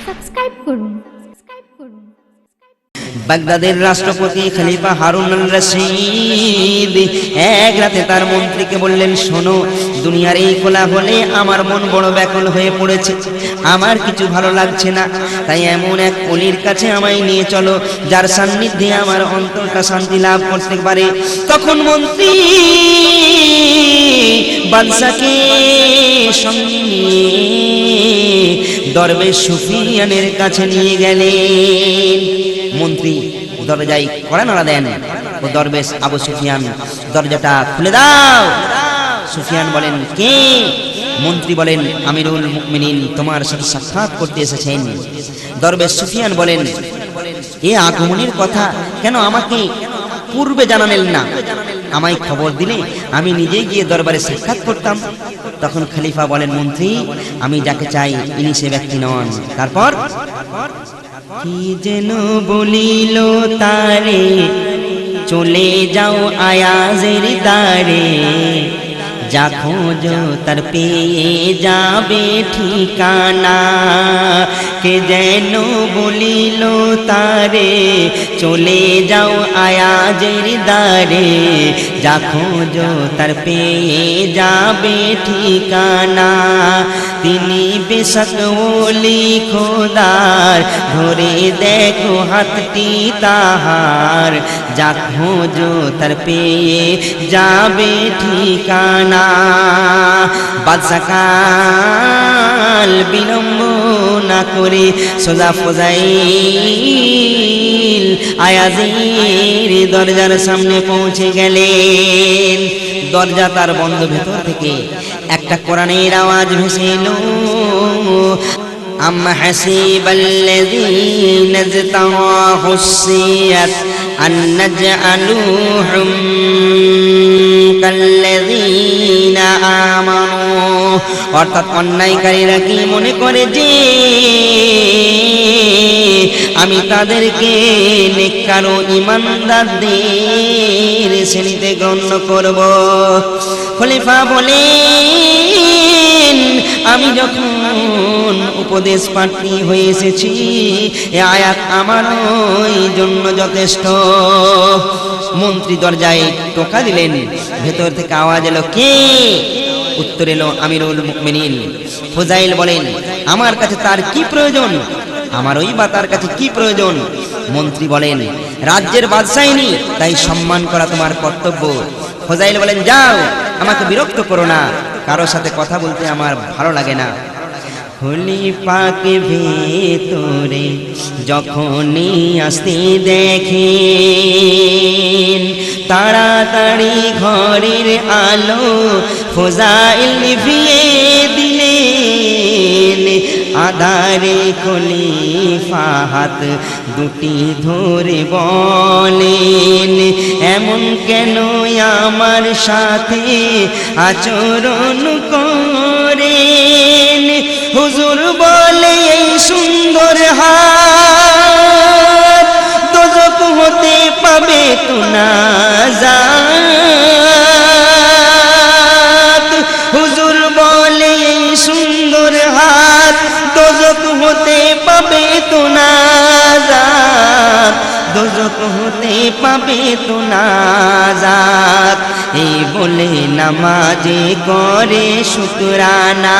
Subscribe করুন। বাগদাদের রাষ্ট্রপতি খলিফা হারুন আল রশিদ এক রাতে তার মন্ত্রীকে বললেন, শোনো, দুনিয়ার এই কোলাহলে আমার মন বড় ব্যাকুল হয়ে পড়েছে, আমার কিছু ভালো লাগছে না, তাই এমন এক অলির কাছে আমায় নিয়ে চলো যার সান্নিধ্যে আমার অন্তরটা শান্তি লাভ করতে পারে। তখন মন্ত্রী বাদশাকে সঙ্গে নিয়ে দরবেশ সুফিয়ানের কাছে নিয়ে গেলেন। মন্ত্রী দরজায় কড়া নাড়া দেন, ও দরবেশ আবু সুফিয়ান, দরজাটা খুলে দাও। সুফিয়ান বলেন, কে? মন্ত্রী বলেন, আমিরুল মুমিনিন তোমার সাথে সাক্ষাৎ করতে এসেছেন। দরবেশ সুফিয়ান বলেন, এ আগমনের কথা কেন আমাকে পূর্বে জানালেন না? আমায় খবর দিলে আমি নিজে গিয়ে দরবারে সাক্ষাৎ করতাম। তখন খলিফা বলেন, মন্ত্রী, আমি যাকে চাই ইনি সে ব্যক্তি নন। তারপর কি যেন বলিল তারে, চলে যাও আয়াজের দ্বারে, যা খোঁজো তার পেয়ে যাবে ঠিকানা। কে যেন বলিল তারে, চলে যাও আয়াজের দ্বারে, যা খোঁজো তার পেয়ে যাবে ঠিকানা। তিনি বেশক ওলি খোদার, ধরে দেখো হাতটি তাহার, যা খোঁজো তার পেয়ে যাবে ঠিকানা। বাদশা কাল বিলম্ব না করে সোজা ফজাইল আয়াজের দরজার সামনে পৌঁছে গেলেন। দরজা তার বন্ধ, ভেতর থেকে একটা কোরআনের আওয়াজ ভেসে এলো, আম হাসিবাল্লাযীনা ইজতারাহুস-সিয়াত আন নাজআলুহুম কাল্লাযীনা আমানু। অর্থাৎ অন্যায়কারীরা কি মনে করে যে আমি তাদেরকে নেককার ও ঈমানদারদের শ্রেণীতে গণ্য করব? খলিফা বলেন, আমি যখন উপদেশ প্রার্থী হয়ে এসেছি, এ আয়াত আমার জন্য যথেষ্ট। মন্ত্রী দরজায় টোকা দিলেন, ভেতর থেকে আওয়াজ এলো, কে? উত্তর এলো, আমিরুল মুমিনিন। ফুজাইল বলেন, আমার কাছে তার কি প্রয়োজন? আমার ওই বা তার কাছে কি প্রয়োজন? মন্ত্রী বলেন, রাজ্যের বাদশাহিনী, তাই সম্মান করা তোমার কর্তব্য। ফুজাইল বলেন, যাও, আমাকে বিরক্ত করো না, কারোর সাথে কথা বলতে আমার ভালো লাগে না। খলিফাকে ভেতরে যখনই আসতে দেখেন, তাড়াতাড়ি ঘরের আলো ফুজাইল নিভিয়ে দিলেন। আধারে খলিফা হাত দুটি ধরে বলেন, এমন কেন আমার সাথে আচরণ করেন? হুজুর বলে, এই সুন্দর হাত দোজখ হতে পাবে তো নাজাত। হুজুর বলে, এই সুন্দর হাত দোজখ হতে পাবে তো নাজাত, দোজখ হতে পাবে তো নাজাত। এই বলে নামাজে করে শুকরানা,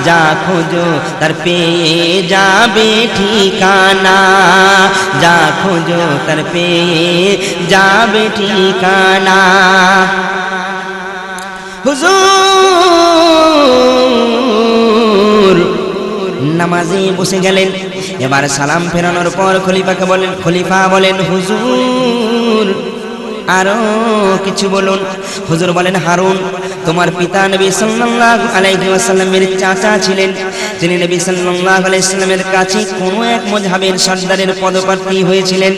যা খোঁজো তার পেয়ে যাবে ঠিকানা, যা খোঁজো তার পেয়ে যাবে ঠিকানা। হুজুর নামাজে বসে গেলেন। এবার সালাম ফেরানোর পর খলিফা বলেন, হুজুর আরো কিছু বলুন। হুজুর বলেন, হারুন, তোমার পিতা নবী সাল্লাল্লাহু আলাইহি ওয়াসাল্লামের চাচা ছিলেন, যিনি নবী সাল্লাল্লাহু আলাইহি ওয়াসাল্লামের কাছে কোনো এক মযহাবের সরদারের পদপ্রার্থী হয়েছিলেন।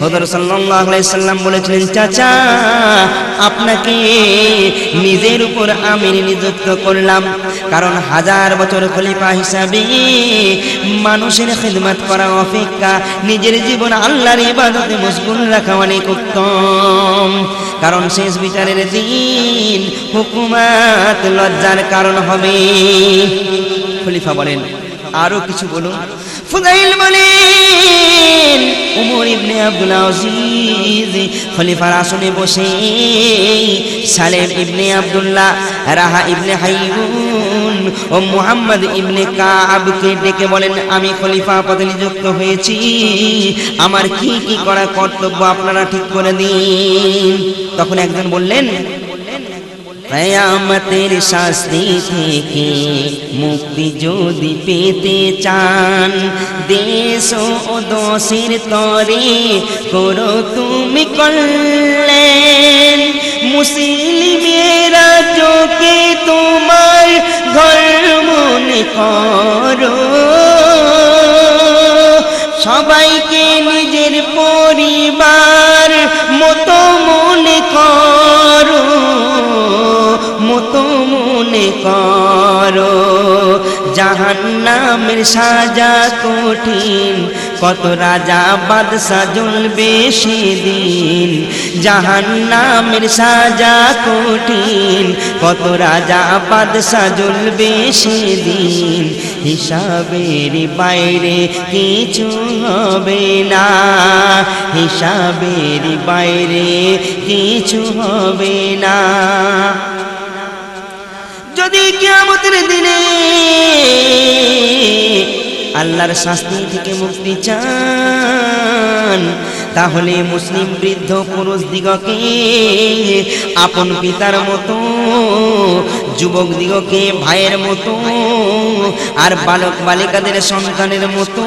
হুজুর সাল্লাল্লাহু আলাইহি ওয়াসাল্লাম বলেছিলেন, চাচা, আপনাকে নিজের উপর আমির নিযুক্ত করলাম, কারণ 1000 বছর খলিফা হিসাবে মানুষের খিদমত করা অপেক্ষা নিজের জীবন আল্লাহর ইবাদতে মশগুল রাখা অনেক উত্তম। কারণ শেষ বিচারের দিন হুকুমত লজ্জার কারণ হবে। খলিফা বলেন, আরো কিছু বলুন। ফুদাইল বলেন উমর ইবনে আব্দুল আজিজ খলিফার আসনে বসে সালেম ইবনে আব্দুল্লাহ, রাহা ইবনে হাইবুন ও মুহাম্মদ ইবনে কাবকে ডেকে বলেন, আমি খলিফা পদে নিযুক্ত হয়েছি, আমার কি কি করা কর্তব্য আপনারা ঠিক করে দিন। তখন একজন বললেন, কিয়ামতের শাস্তি থেকে মুক্তি যদি পেতে চান, দেশ ও দোষের তরে করো তুমি কল্যাণ, মুসলিমেরা চোখে তোমার ঘর মনে করো, সবাইকে নিজের পরিবার মতো মনে করো, মতো মনে করো। জাহান্নামের সাজা কঠিন, কত রাজা বাদশা জ্বলবে সেদিন, জাহান্নামের সাজা কঠিন, কত রাজা বাদশা জ্বলবে সেদিন, হিসাবের বাইরে কিছু হবে না, হিসাবের বাইরে কিছু হবে না। যদি কিয়ামতের দিনে আল্লাহর শাস্তি থেকে মুক্তি চান, তাহলে মুসলিম বৃদ্ধ পুরুষ দিগকে আপন পিতার মতো, যুবক দিগকে ভাইয়ের মতো, আর বালক বালিকাদের সন্তানের মতো,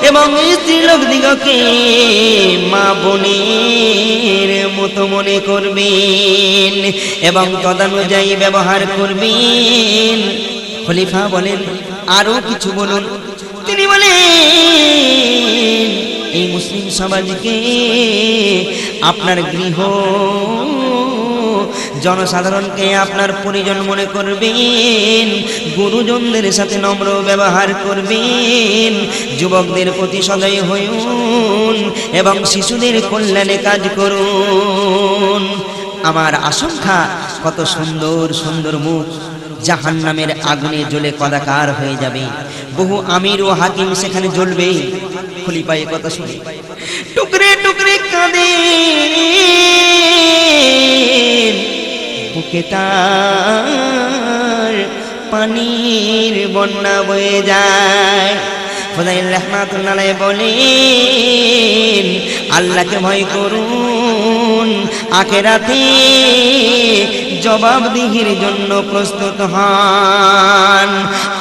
এবং স্ত্রীলোক দিগকে মা বোনের মতো মনে করবেন এবং তদানুযায়ী ব্যবহার করবেন। খলিফা বলেন, আরো কিছু বলুন। তিনি বলেন, এই মুসলিম সমাজকে আপনার গৃহ জনসাধারণকে আপনার পরিজন মনে করবেন, গুরুজনদের সাথে নম্র ব্যবহার করবেন, যুবকদের প্রতি সদয় হউন এবং শিশুদের কল্যাণে কাজ করুন। আমার আশঙ্কা, কত সুন্দর সুন্দর মুখ জাহান্নামের আগুনে জ্বলে কদাকার হয়ে যাবে, বহু আমির ও হাকিম সেখানে জ্বলবে। খলিফা এই কথা শুনে টুকরে টুকরে কাঁদে, বুকে তার পানির বন্যা বয়ে যায়। ফুদাইল রাহমাতুল্লাহ আলাইহি বলেন, আল্লাহকে ভয় করুন, আখিরাতে জবাবদিহির জন্য প্রস্তুত হন।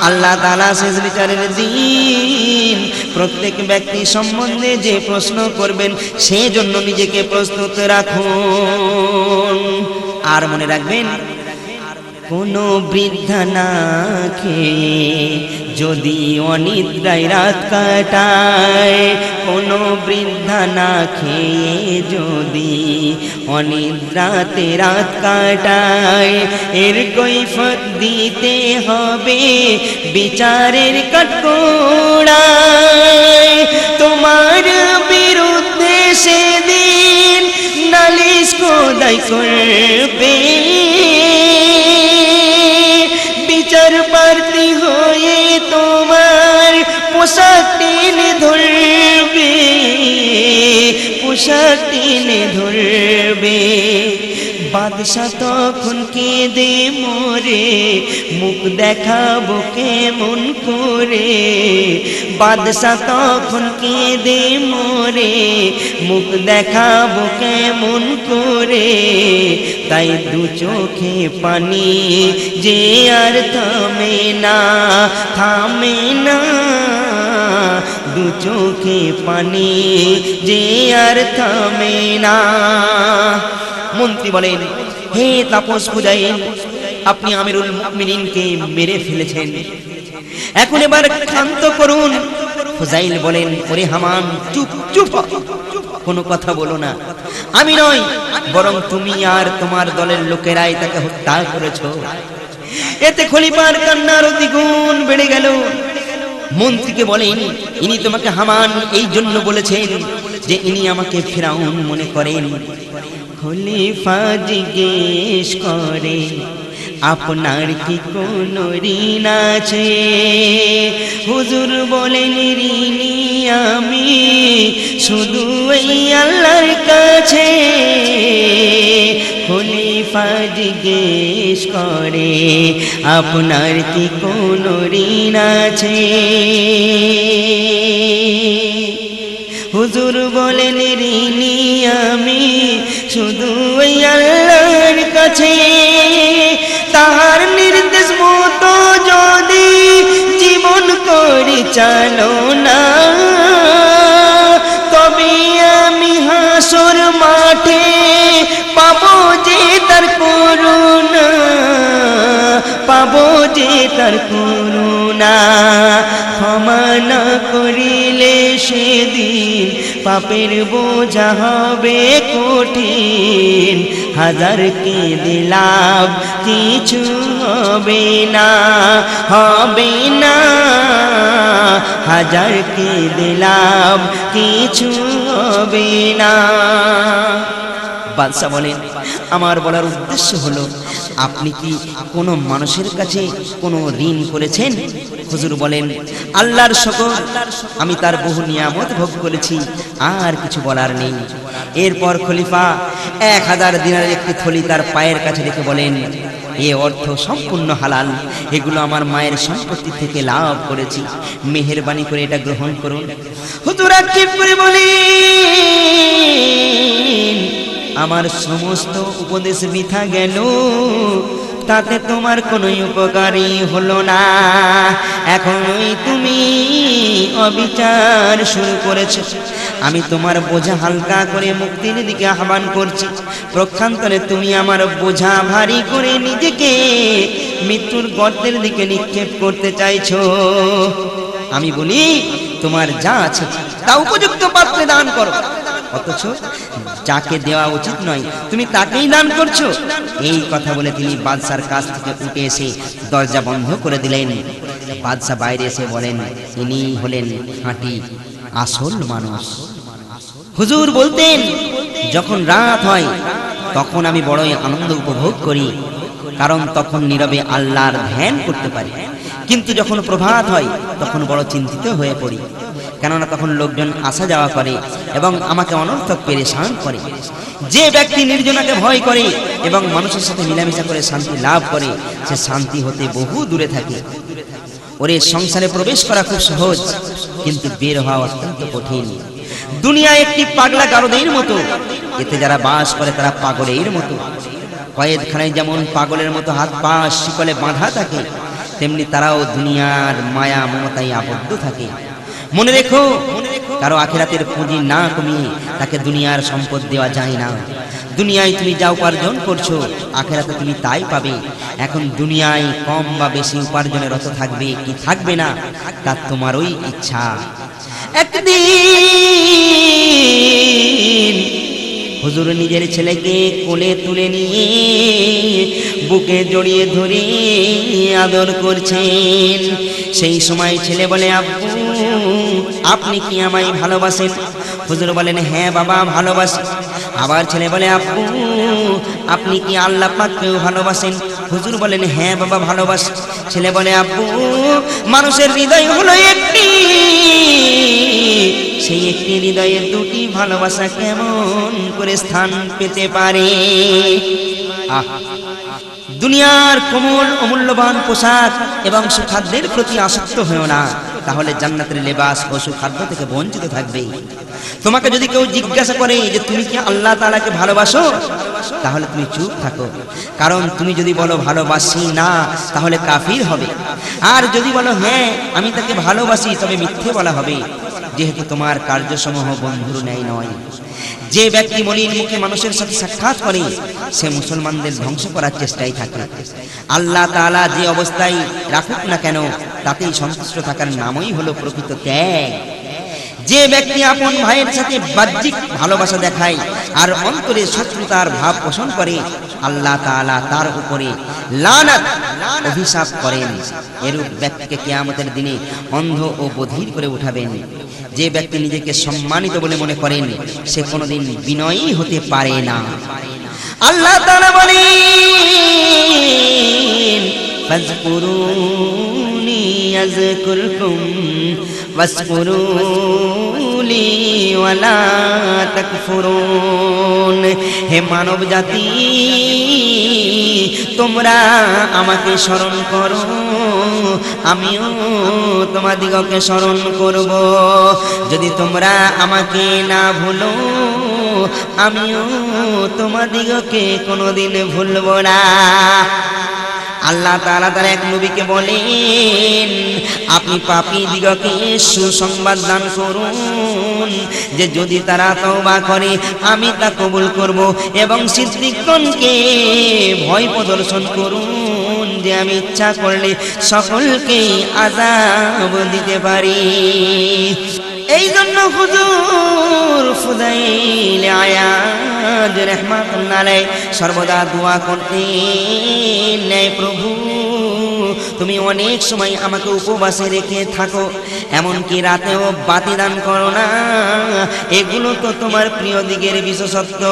আল্লাহ তাআলা শেষ বিচারের দিন প্রত্যেক ব্যক্তি সম্বন্ধে যে প্রশ্ন করবেন, সেজন্য নিজেকে প্রস্তুত রাখুন। আর মনে রাখবেন, কোনো বৃদ্ধা না খেয়ে যদি অনিদ্রায় রাত কাটায়, কোনো বৃদ্ধা না খেয়ে যদি অনিদ্রাতে রাত কাটায়, এর কৈফিয়ত দিতে হবে বিচারের কাঠগড়ায়। তোমার বিরুদ্ধে সেদিন নালিশ খোদাই করবে, বিচার প্রার্থী হয়ে তোমার পোশাক টেনে ধরবে, পোশাক টেনে ধরবে। বাদশা তখন কেঁদে মরে, মুখ দেখাবো কেমন করে, বাদশা তখন কেঁদে মরে, মুখ দেখাবো কেমন করে। তাই দু চোখে পানি যে আর থামে না, থামে না, দু চোখে পানি যে আর থামে না। মন্ত্রী বলেন, হে তাপস ফুদাইল, আপনি আমিরুল মুমিনিনকে মেরে ফেলেছেন, এখন এবার ক্ষান্ত করুন। ফুদাইল বলেন, ওরে হামান, চুপ চুপ, কোনো কথা বলো না। আমি নয়, বরং তুমি আর তোমার দলের লোকেরাই তাকে হত্যা করেছো। এতে খলিফার কান্নার দ্বিগুণ বেড়ে গেল। মন্ত্রীকে বলেন, ইনি তোমাকে হামান এই জন্য বলেছেন যে ইনি আমাকে ফিরাউন মনে করেন। খলিফা জিজ্ঞেস করে, আপনার কি কোনো ঋণ আছে? হুজুর বলেন ঋণী আমি শুধু এই আল্লাহর কাছে। খলিফা জিজ্ঞেস করে আপনার কি কোনো ঋণ আছে? হুজুর বলেন ঋণী আমি শুধু ওই আল্লাহর কাছে। তাহার নির্দেশ মতো যদি জীবন পরিচালনা, তবে আমি হাসর মাঠে পাবো যে তার করুণা, পাবো যে তার করুণা। ক্ষমা না করিলে সেদিন পাপের বোঝা হবে কঠিন। হাজার কেঁদে লাভ কিছু হবে না, হবে না। হাজার কেঁদে লাভ কিছু হবে না। বাদশা বলেন আমার বলার উদ্দেশ্য হলো আপনি কি কোনো মানুষের কাছে কোনো ঋণ করেছেন? হুজুর বলেন আল্লাহর শকর, আমি তার বহু নিয়ামত ভোগ করেছি, আর কিছু বলার নেই। এরপর খলিফা 1000 দিনারের একটি থলি তার পায়ের কাছে রেখে বলেন এ অর্থ সম্পূর্ণ হালাল, এগুলো আমার মায়ের সম্পত্তি থেকে লাভ করেছি, মেহেরবানি করে এটা গ্রহণ করুন। হুজুর আক্ষেপ করে বলেন আমার সমস্ত উপদেশ বৃথা গেল, তাতে তোমার কোনো উপকারই হলো না। এখনই তুমি অবিচার শুরু করেছো। আমি তোমার বোঝা হালকা করে মুক্তির দিকে আহ্বান করছি, প্রক্ষান্তরে তুমি আমার বোঝা ভারী করে নিজেকে মৃত্যুর গর্তের দিকে নিক্ষেপ করতে চাইছো। আমি বলি তোমার যা আছে তা উপযুক্ত পাত্রে দান করো, অথচ যাকে দেওয়া উচিত নয় তুমি তাকেই দান করছো। এই কথা বলে তিনি বাদশার কাছ থেকে উঠে এসে দরজা বন্ধ করে দিলেন। বাদশা বাইরে এসে বলেন ইনি হলেন খাঁটি আসল মানুষ। হুজুর বলতেন যখন রাত হয় তখন আমি বড়ই আনন্দ উপভোগ করি, কারণ তখন নীরবে আল্লাহর ধ্যান করতে পারি। কিন্তু যখন প্রভাত হয় তখন বড় চিন্তিত হয়ে পড়ি, কেননা তখন লোকজন আসা যাওয়া করে এবং আমাকে অনর্থক পেরেশান করে। যে ব্যক্তি নির্জনাকে ভয় করে এবং মানুষের সাথে মিলামিশা করে শান্তি লাভ করে, সে শান্তি হতে বহু দূরে থাকে। ওরে সংসারে প্রবেশ করা খুব সহজ, কিন্তু বের হওয়া অত্যন্ত কঠিন। দুনিয়া একটি পাগলা গারদের মতো, এতে যারা বাস করে তারা পাগলের মতো। কয়েদখানায় যেমন পাগলের মতো হাত পা শিকলে বাঁধা থাকে, তেমনি তারাও দুনিয়ার মায়া মমতায় আবদ্ধ থাকে। মনে রেখো, কারো আখিরাতের পুঁজি না কমিয়ে তাকে দুনিয়ার সম্পদ দেওয়া যায় না। দুনিয়ায় তুমি যা উপার্জন করছো আখিরাতে তুমি তাই পাবে। এখন দুনিয়ায় কম বা বেশি উপার্জনের রত থাকবে কি থাকবে না তা তোমারই ইচ্ছা। একদিন হুজুর নিজের ছেলেকে কোলে তুলে নিয়ে বুকে জড়িয়ে ধরে আদর করছেন। সেই সময় ছেলে বলে আব্বু আপনি কি আমায় ভালোবাসেন? হুজুর বলেন হ্যাঁ বাবা ভালোবাসি। আবার ছেলে বলে আব্বু আপনি কি আল্লাহ পাককেও ভালোবাসেন? হুজুর বলেন হ্যাঁ বাবা ভালোবাসি। ছেলে বলে আব্বু মানুষের হৃদয় হলো একটি, সেই একটি হৃদয়ের দুটি ভালোবাসা কেমন করে স্থান পেতে পারে? দুনিয়ার কোমল অমূল্যবান পোশাক এবং সুখাদ্যের প্রতি আসক্ত হয়েও না, তাহলে জান্নাতের লেবাস ও সুখাদ্য থেকে বঞ্চিত থাকবে। তোমাকে যদি কেউ জিজ্ঞাসা করে যে তুমি কি আল্লাহ তাআলাকে ভালোবাসো, তাহলে তুমি চুপ থাকো, কারণ তুমি যদি বলো ভালোবাসি না তাহলে কাফির হবে। আর যদি বলো হ্যাঁ আমি তাকে ভালোবাসি, তবে মিথ্যে বলা হবে, যেহেতু তোমার কার্যসমূহ বন্ধুর ন্যায় নয়। যে ব্যক্তি মলিন মুখে মানুষের সাথে সাক্ষাৎ করে সে মুসলমানদের ধ্বংস করার চেষ্টায় থাকে। আল্লাহ তাআলা যে অবস্থায় রাখুক না কেন তাতেই সন্তুষ্ট থাকার নামই হলো প্রকৃত ত্যাগ। যে ব্যক্তি আপন ভাইয়ের সাথে বাহ্যিক ভালোবাসা দেখায় আর অন্তরে শত্রুতার ভাব পোষণ করে, আল্লাহ তাআলা তার উপরে লানত অভিশাপ করেন। এরূপ ব্যক্তিকে কিয়ামতের দিনে অন্ধ ও বধির করে উঠাবেন। যে ব্যক্তি নিজেকে সম্মানিত বলে মনে করেন সে কোনোদিন বিনয়ী হতে পারে না। আল্লাহ তাআলা বলেন ফাযকুরুনি আযকুরকুম ওয়াশকুরুলি ওয়ালা তাকফুরুন। হে মানব জাতি, তোমরা আমাকে স্মরণ করো, আমিও তোমাদিগকে স্মরণ করব। যদি তোমরা আমাকে না ভুলো, আমিও তোমাদিগকে কোনোদিন ভুলব না। আল্লাহ তাআলা তার এক নবীকে বলেন, আপনি পাপী দিগকে সুসংবাদ দান করুন যে যদি তারা তওবা করে আমি তা কবুল করব, এবং সিদ্দিকগণকে ভয় প্রদর্শন করুন যে আমি ইচ্ছা করলে সকলকে আযাব দিতে পারি। এই জন্য হুজুর ফুদাইল আয়াদ রাহমাতুল্লাহ আলাইহি সর্বদা দোয়া করতেন, নে প্রভু তুমি অনেক সময় আমাকে উপবাসে রেখে থাকো, এমনকি রাতেও বাতি দান করো না, এগুলো তো তোমার প্রিয় দিকের বিশেষত্ব।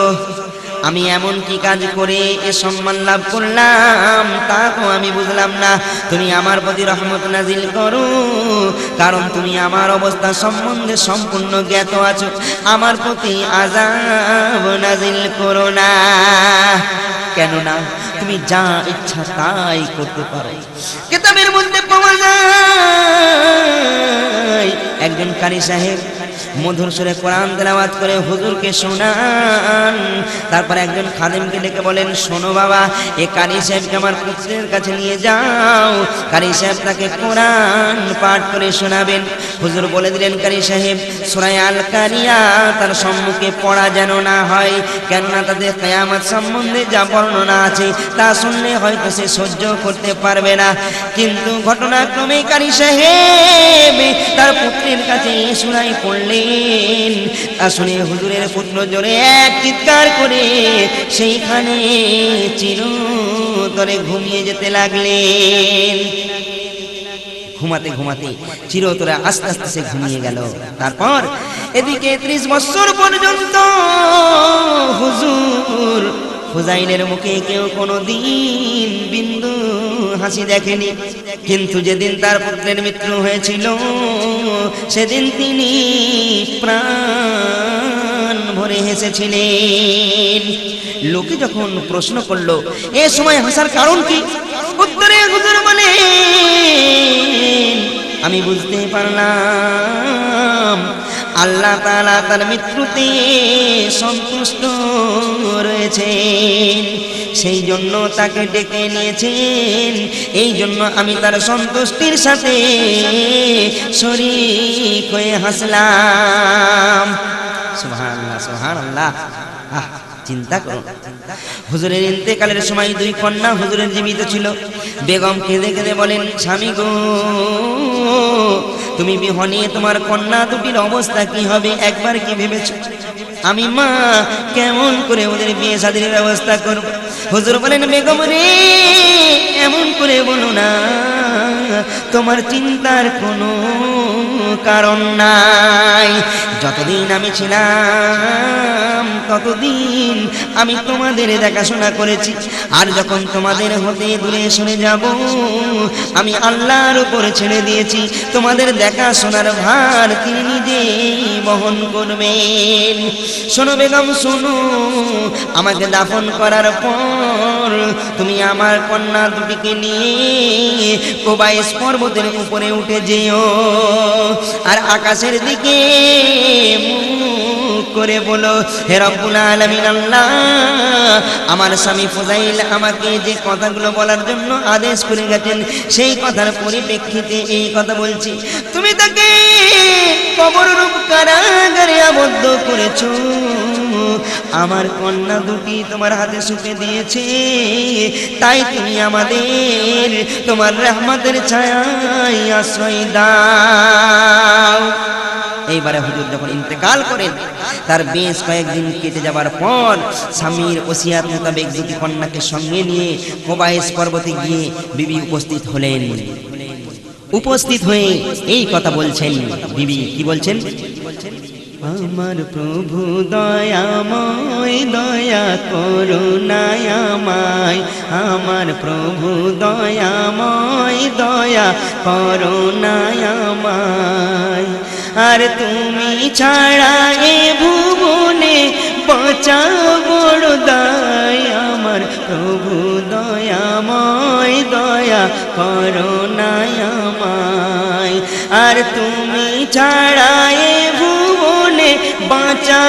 আমি এমন কি কাজ করে এ সম্মান লাভ করলাম তা তো আমি বুঝলাম না। তুমি আমার প্রতি রহমত নাজিল করো, কারণ তুমি আমার অবস্থা সম্বন্ধে সম্পূর্ণ জ্ঞাত আছো। আমার প্রতি আযাব নাজিল করো না, কেননা তুমি যা ইচ্ছা তাই করতে পারো। কিতাবের মধ্যে পাওয়া যায় একজন কারি সাহেব মধুর সুরে কোরআন তেলাওয়াত করে হুজুরকে শোনান। তারপর একজন খাদেমকে ডেকে বলেন, শোনো বাবা, এ কারি সাহেবকে আমার পুত্রের কাছে নিয়ে যাও, কারি সাহেব তাকে কোরআন পাঠ করে শোনাবেন। হুজুর বলে দিলেন, কারি সাহেব সূরা আল কারিয়া তার সম্মুখে পড়া যেন না হয়, কেননা তাদের কিয়ামত সম্বন্ধে যা বর্ণনা আছে তা শুনলে হয়তো সে সহ্য করতে পারবে না। কিন্তু ঘটনাক্রমে কারি সাহেব তার পুত্রের কাছে শোনাই পড়লেন। তা শুনে হুজুরের পুত্র জোরে এক চিৎকার করে সেইখানে চিরতরে ঘুমিয়ে যেতে লাগলেন। ঘুমাতে ঘুমাতে চিরতরে আস্তে আস্তে সে ঘুমিয়ে গেল। তারপর এদিকে 30 বছর পর্যন্ত হুজুর ফুজাইলের মুখে কেউ কোনোদিন বিন্দু হাসি দেখেনি। কিন্তু যেদিন তার পুত্রের মৃত্যু হয়েছিল সেদিন তিনি প্রাণ ভরে হেসেছিলেন। লোকে যখন প্রশ্ন করলো এ সময় হাসার কারণ কি, উত্তরে হুজুর বলেন, আমি বুঝতে পারলাম আল্লাহ তাআলা তার মৃত্যুতে সন্তুষ্ট রয়েছেন, সেই জন্য তাকে ডেকে নিয়েছেন। এই জন্য আমি তার সন্তুষ্টির সাথে শরীক হয়ে হাসলাম। সুবহানাল্লাহ, সুবহানাল্লাহ। চিন্তা করুন, হুজুরের ইন্তেকালের সময় 2 কন্যা হুজুরের জীবিত ছিল। বেগম কেঁদে কেঁদে বলেন, স্বামী গো, তুমি বিহনে তোমার কন্যা দুটির অবস্থা কি হবে একবার কি ভেবেছো? আমি মা কেমন করে ওদের বিয়ে শাদীর ব্যবস্থা করব? হুজুর বলেন, বেগম রে, এমন করে বলো না, তোমার চিন্তার কোনো কারণ নাই। যতদিন আমি ছিলাম ততদিন আমি তোমাদের দেখাশোনা করেছি, আর যখন তোমাদের হতে দূরে সরে যাব আমি আল্লাহর উপরে ছেড়ে দিয়েছি। তোমাদের দেখাশোনার ভার তিনি নিজেই বহন করবেন। শোনো বেগম, শোনো, আমাকে দাফন করার পর তুমি আমার কন্যা দুটিকে নিয়ে কোবাইস পর্বতের উপরে উঠে যেও, আর আকাশের দিকে মুখ করে বলো, হে রব্বুল আলামিন আল্লাহ, আমার স্বামী ফুজাইল আমাকে যে কথাগুলো বলার জন্য আদেশ করে গেছেন সেই কথার পরিপ্রেক্ষিতে এই কথা বলছি। তুমি তাকে কবররূপ কারাগারে আবদ্ধ করেছো, আমার কন্যা দুটি তোমার হাতে সুপে দিয়েছে, তাই তুমি আমাদের তোমার রহমতের ছায়ায় আশ্রয় দাও। এইবারে হুজুর যখন ইন্তেকাল করেন তার বেশ কয়েকদিন কেটে যাবার পর স্বামীর ওসিয়াত মোতাবেক 2টি কন্যাকে সঙ্গে নিয়ে কোবাইস পর্বতে গিয়ে বিবি উপস্থিত হলেন। উপস্থিত হয়ে এই কথা বলছেন। বিবি কি বলছেন? আমার প্রভু দয়াময় দয়া করুণায় আমায়, আমার প্রভু দয়াময় দয়া করুণায় আমায়। আর তুমি ছাড়া এ ভুবনে বাঁচা বড় দায়, আমার প্রভু দয়াময় দয়া করুণায় আমায়। আর তুমি ছাড়া এ ভুবনে বাঁচা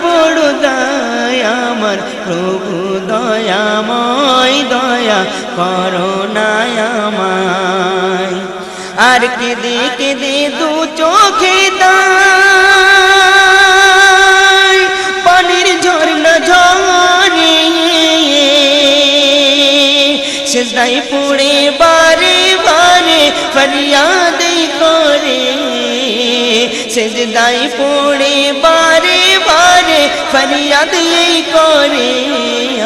বড় দায়, আমার প্রভু দয়াময় দয়া করুণায় আমায়। আর কেঁদে কেঁদে দু চোখে দায় পানির ঝর্ণা ঝরে, সিজদায় পড়ে বারে বারে ফরিয়াদ করে, সিজদায় পড়ে বারে বারে ফরিয়াদ করে।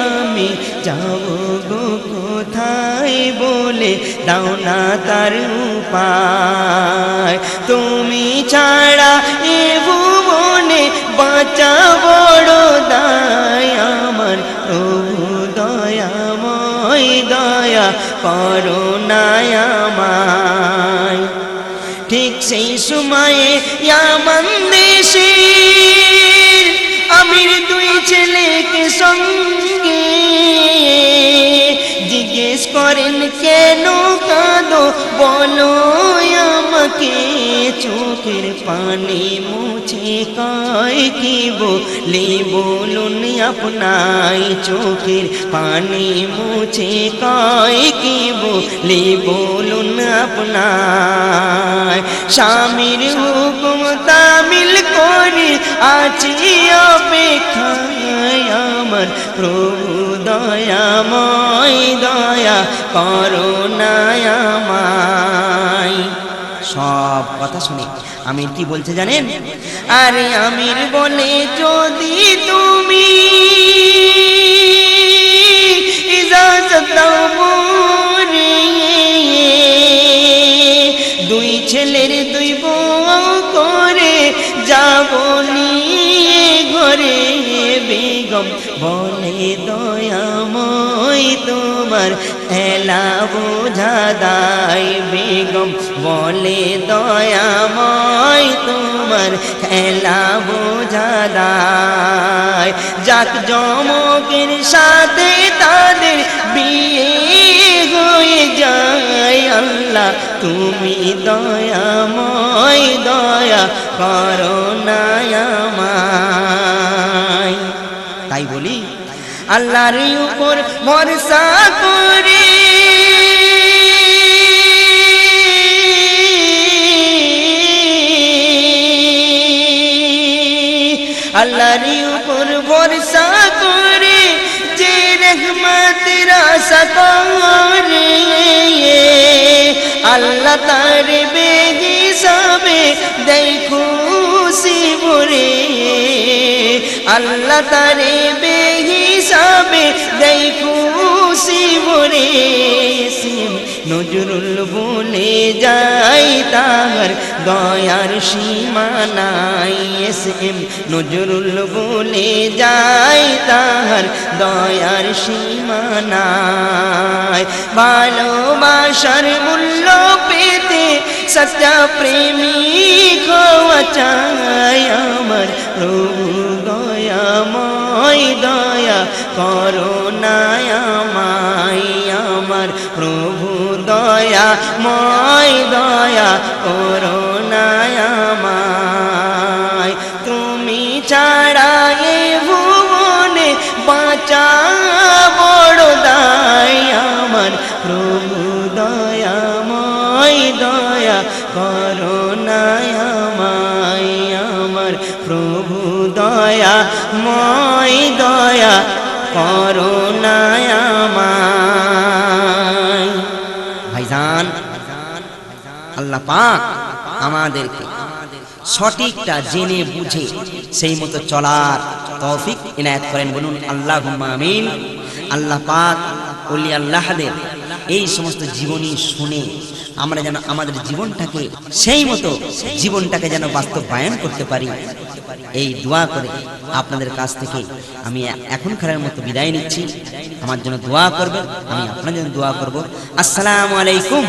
আমি যাব গো কোথায় বলে দাও না তার উপায়, তুমি ছাড়া এ ভুবনে বাঁচা বড় দায়, আমার প্রভু দয়াময় দয়া করুণায় আমায়। ঠিক সেই সময়ে ইয়ামান দেশে আমির দুই ছেলেকে সঙ্গে জিজ্ঞেস করেন কেন কাঁদো বলো আমাকে, চোখের পানি মুছে কয় কি বলি বলুন আপনাই, চোখের পানি মুছে কয় কি বলি বলুন আপনাই। স্বামীর হুকুম তামিল করে আছি অপেক্ষায়, আমার প্রভু দয়াময় দয়া করুণায় আমায়। সব কথা শুনে আমির কি বলছে জানেন? আরে আমির বলে যদি তুমি ইজাজত দাও মোরে, দুই ছেলের দুই বউ করে যাব নিয়ে ঘরে। বেগম বলে দয়াময় তোমার এলা বোঝা দায়, বেগম বলে দয়াময় তোমার এলা বোঝা দায়। যাক জমকের সাথে তাদের বিয়ে হয়ে যায়, আল্লাহ তুমি দয়াময় দয়া করুণায় আমায়। তাই বলি আল্লাহর উপর ভরসা করে আল্লাহর উপর ভরসা করে যে রহমতের আশা করে, আল্লাহ তার বেহিসাবে দেয় খুশি ভরে, আল্লাহ তারে বেহিসাবে দেয় খুশি ভরে। নজরুল বলে যাই তাহার দয়ার সীমা নাই, নজরুল বলে যাই তাহার দয়ার সীমা নাই। ভালোবাসার মূল্য পেতে সচ্চা প্রেমিক হওয়া চাই, আমার প্রভু দয়াময় দয়া করুণায় আমায়, আমার প্রভু দয়াময় দয়া করুণায় আমায়। তুমি ছাড়া এ ভুবনে বাঁচা বড় দায়, আমার প্রভু দয়াময় দয়া করুণায় আমায়, আমার প্রভু দয়াময় দয়া করুণায় আমায়। ভাইজান, আল্লাহ পাক আমাদেরকে সঠিকটা জেনে বুঝে সেই মতো চলার তৌফিক ইনায়াত করেন, বলুন আল্লাহুম্মা আমিন। আল্লাহ পাক ওলি আল্লাহদের এই সমস্ত জীবনী শুনে আমরা যেন আমাদের জীবনটাকে সেই মতো জীবনটাকে যেন বাস্তবায়ন করতে পারি। এই দোয়া করে আপনাদের কাছ থেকে আমি এখনকারের মতো বিদায় নিচ্ছি। আমার জন্য দোয়া করবেন, আমি আপনার জন্য দোয়া করব। আসসালামু আলাইকুম।